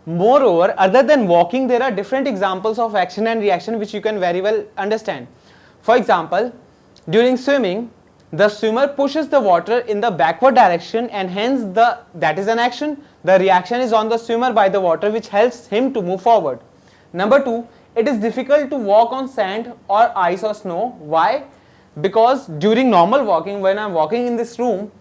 Moreover, other than walking, there are different examples of action and reaction which you can very well understand. For example, during swimming, the swimmer pushes the water in the backward direction, and hence that is an action. The reaction is on the swimmer by the water, which helps him to move forward. Number 2, it is difficult to walk on sand or ice or snow. Why? Because during normal walking, when I am walking in this room,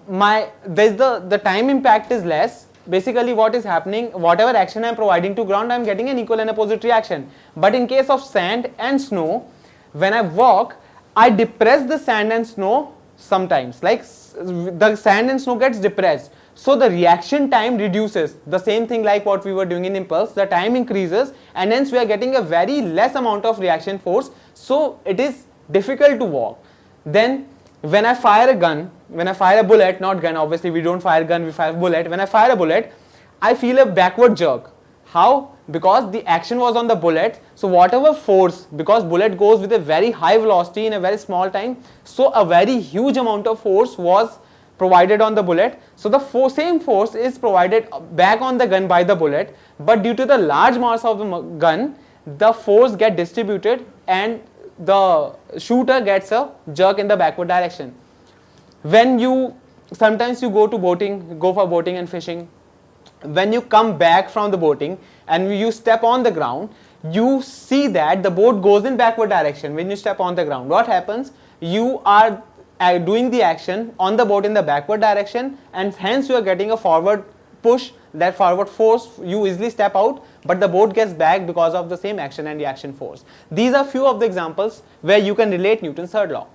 the time impact is less. Basically what is happening, whatever action I am providing to ground, I am getting an equal and opposite reaction. But in case of sand and snow, when I walk, I depress the sand and snow sometimes, like the sand and snow gets depressed, so the reaction time reduces. The same thing like what we were doing in impulse, the time increases, and hence we are getting a very less amount of reaction force, so it is difficult to walk. Then when I fire a gun, when I fire a bullet, not gun, obviously we don't fire gun, we fire bullet. When I fire a bullet, I feel a backward jerk. How? Because the action was on the bullet, so whatever force, because bullet goes with a very high velocity in a very small time, so a very huge amount of force was provided on the bullet, so the same force is provided back on the gun by the bullet, but due to the large mass of the gun, the force get distributed and the shooter gets a jerk in the backward direction. When sometimes you go for boating and fishing, when you come back from the boating and you step on the ground, you see that the boat goes in backward direction. When you step on the ground, what happens? You are doing the action on the boat in the backward direction, and hence you are getting a forward push, that forward force, you easily step out, but the boat gets back because of the same action and reaction force. These are few of the examples where you can relate Newton's third law.